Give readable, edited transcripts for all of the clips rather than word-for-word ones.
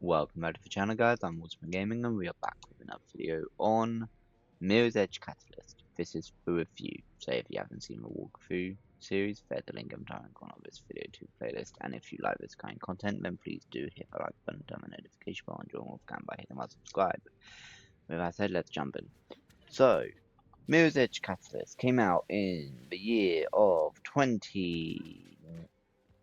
Welcome back to the channel, guys. I'm WolfsbaneGaming and we are back with another video on Mirror's Edge Catalyst. This is a review, so if you haven't seen the walkthrough series, there's a link in the corner of this video to playlist. And if you like this kind of content, then please do hit the like button, turn the notification bell, and join Wolfgang by hitting that subscribe. With that said, let's jump in. So, Mirror's Edge Catalyst came out in the year of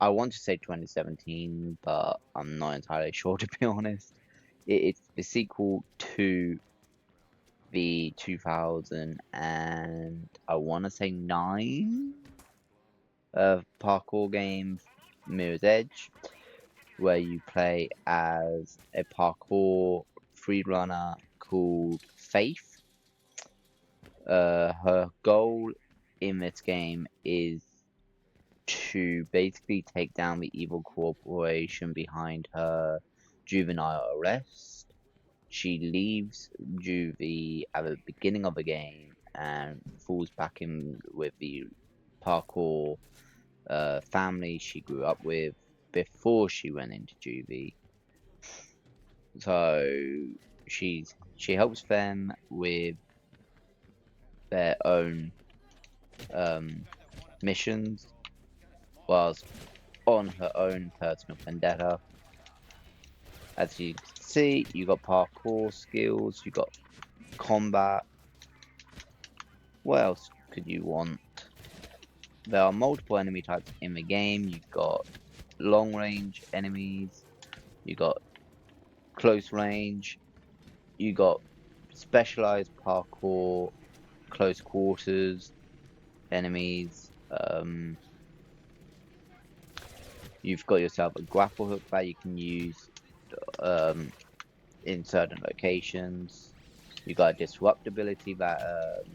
I want to say 2017, but I'm not entirely sure, to be honest. It's the sequel to the 2000 and I want to say 9 parkour game Mirror's Edge, where you play as a parkour free runner called Faith. Her goal in this game is to basically take down the evil corporation behind her juvenile arrest. She leaves juvie at the beginning of the game and falls back in with the parkour family she grew up with before she went into juvie. So she helps them with their own missions, whilst on her own personal vendetta. As you can see, you got parkour skills, you got combat. What else could you want? There are multiple enemy types in the game. You got long range enemies, you got close range, you got specialized parkour, close quarters enemies. You've got yourself a grapple hook that you can use in certain locations. You got a disrupt ability that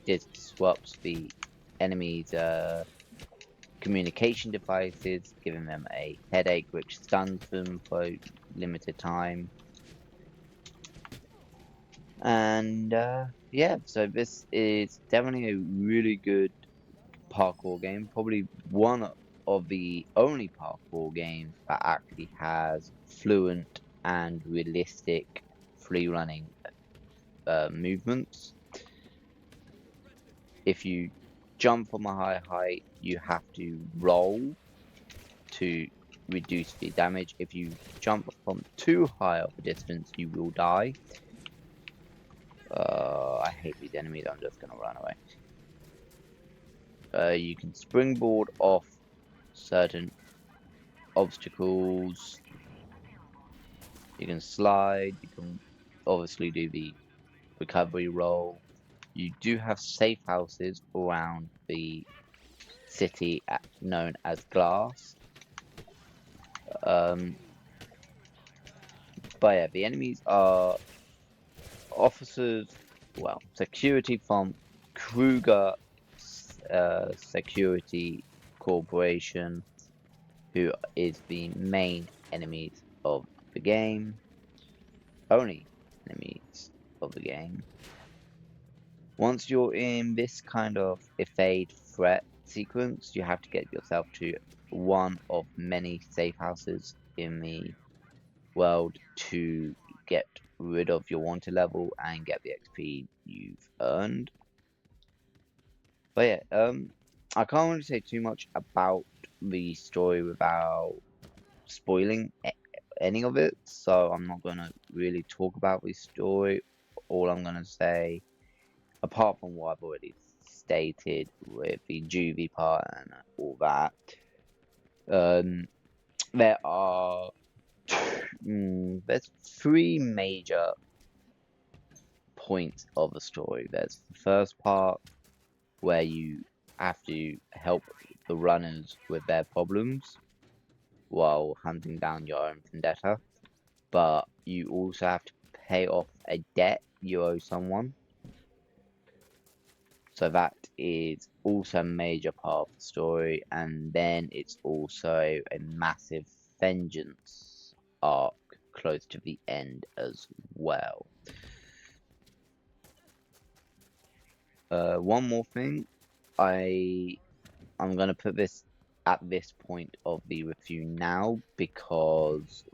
disrupts the enemy's communication devices, giving them a headache which stuns them for a limited time. And yeah, so this is definitely a really good parkour game, probably one of the only parkour games that actually has fluent and realistic free running movements. If you jump from a high height, you have to roll to reduce the damage. If you jump from too high of a distance, you will die. I hate these enemies, I'm just gonna run away. You can springboard off certain obstacles. You can slide. You can obviously do the recovery roll. You do have safe houses around the city known as Glass. But yeah, the enemies are officers, well, security from Kruger Security Corporation, who is the main enemies of the game. Only enemies of the game. Once you're in this kind of evade threat sequence, you have to get yourself to one of many safe houses in the world to get rid of your wanted level and get the XP you've earned. But yeah, I can't really say too much about the story without spoiling any of it, so I'm not gonna really talk about the story. All I'm gonna say, apart from what I've already stated with the juvie part and all that, there are there's 3 major points of the story. There's the first part where you have to help the runners with their problems while hunting down your own vendetta, but you also have to pay off a debt you owe someone. So that is also a major part of the story, and then it's also a massive vengeance arc close to the end as well. One more thing, I'm gonna put this at this point of the review now, because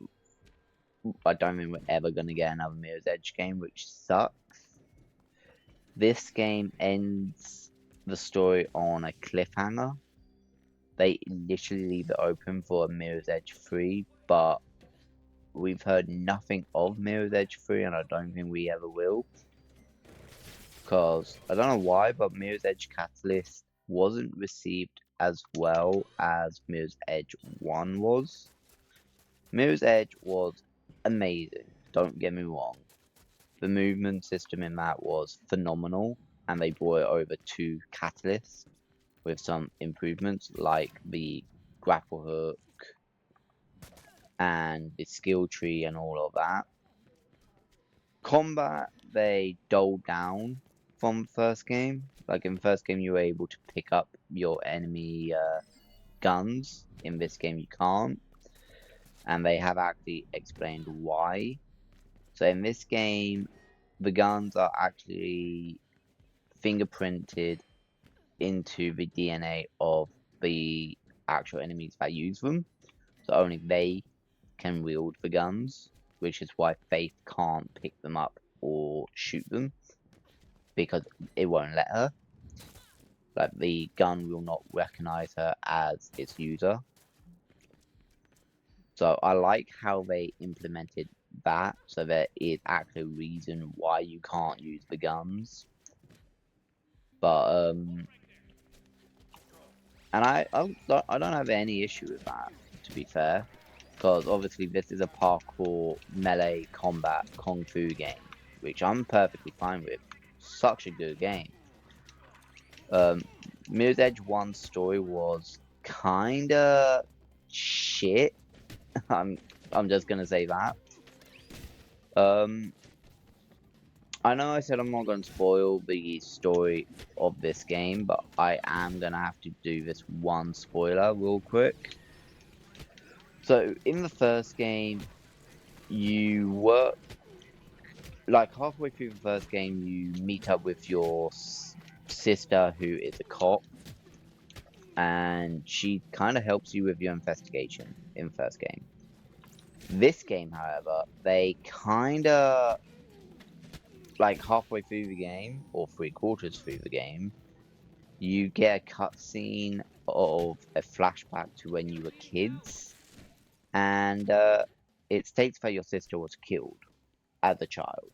I don't think we're ever gonna get another Mirror's Edge game, which sucks. This game ends the story on a cliffhanger. They literally leave it open for a Mirror's Edge 3, but we've heard nothing of Mirror's Edge 3, and I don't think we ever will. Because, I don't know why, but Mirror's Edge Catalyst wasn't received as well as Mirror's Edge 1 was. Mirror's Edge was amazing, don't get me wrong. The movement system in that was phenomenal, and they brought it over to Catalyst with some improvements like the grapple hook and the skill tree and all of that. Combat, they dulled down from first game. Like in first game, you were able to pick up your enemy guns. In this game, you can't. And they have actually explained why. So in this game, the guns are actually fingerprinted into the DNA of the actual enemies that use them. So only they can wield the guns, which is why Faith can't pick them up or shoot them, because it won't let her. Like, the gun will not recognize her as its user. So I like how they implemented that, so there is actually a reason why you can't use the guns. But and I don't have any issue with that, to be fair, because obviously this is a parkour melee combat kung fu game, which I'm perfectly fine with. Such a good game. Mirror's Edge 1's story was kinda shit. I'm just gonna say that. I know I said I'm not going to spoil the story of this game, but I am going to have to do this one spoiler real quick. So, in the first game, you work, like halfway through the first game, you meet up with your sister who is a cop, and she kind of helps you with your investigation in the first game. This game, however, they kind of, like halfway through the game, or 3/4 through the game, you get a cutscene of a flashback to when you were kids, and it states that your sister was killed as a child.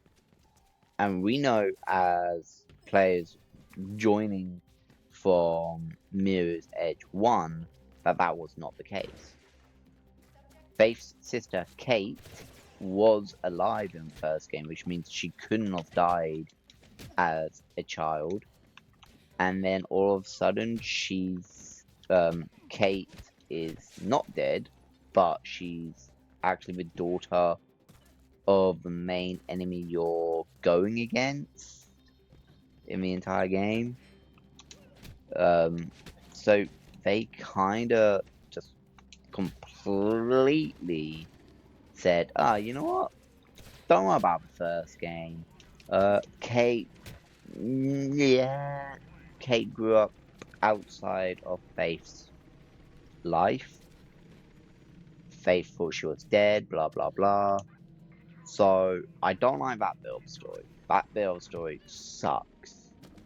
And we know as players joining from Mirror's Edge 1 that that was not the case. Faith's sister Kate was alive in the first game, which means she couldn't have died as a child. And then all of a sudden, Kate is not dead, but she's actually the daughter of the main enemy you're going against in the entire game. So they kind of just completely said, you know what? Don't worry about the first game. Kate, yeah. Kate grew up outside of Faith's life. Faith thought she was dead, blah blah blah. So I don't like that bit of the story. That bit of the story sucks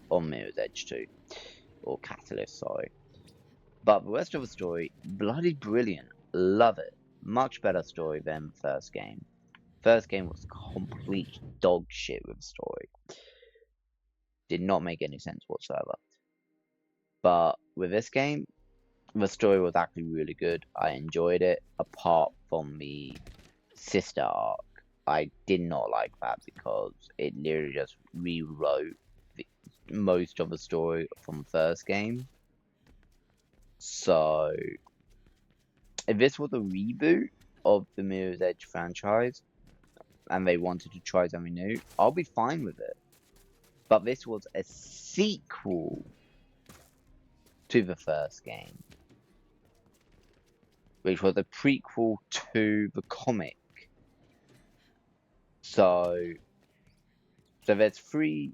on Mirror's Edge 2. Or Catalyst, sorry. But the rest of the story, bloody brilliant. Love it. Much better story than the first game. First game was complete dog shit with the story. Did not make any sense whatsoever. But with this game, the story was actually really good. I enjoyed it, apart from the sister arc. I did not like that because it literally just rewrote most of the story from the first game. So, if this was a reboot of the Mirror's Edge franchise, and they wanted to try something new, I'll be fine with it. But this was a sequel to the first game, which was a prequel to the comic. So there's three.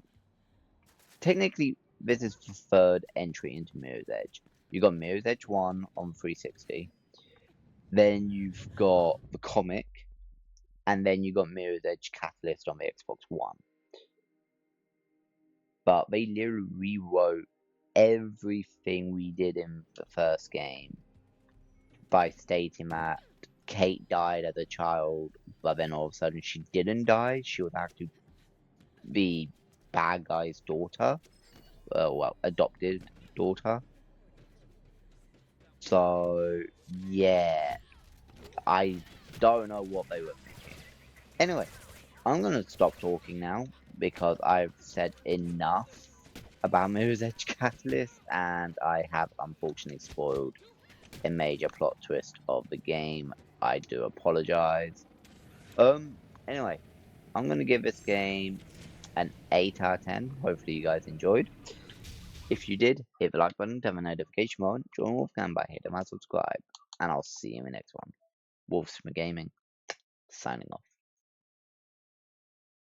Technically, this is the third entry into Mirror's Edge. You got Mirror's Edge 1 on 360. Then you've got the comic, and then you got Mirror's Edge Catalyst on the Xbox One. But they literally rewrote everything we did in the first game by stating that Kate died as a child, but then all of a sudden she didn't die. She was actually the bad guy's daughter. Well, adopted daughter. So, yeah, I don't know what they were thinking. Anyway, I'm going to stop talking now because I've said enough about Mirror's Edge Catalyst, and I have unfortunately spoiled a major plot twist of the game. I do apologize. Anyway, I'm going to give this game an 8 out of 10. Hopefully you guys enjoyed. If you did, hit the like button, turn the notification on, join Wolfgang by hitting my subscribe, and I'll see you in the next one. WolfsbaneGaming, signing off.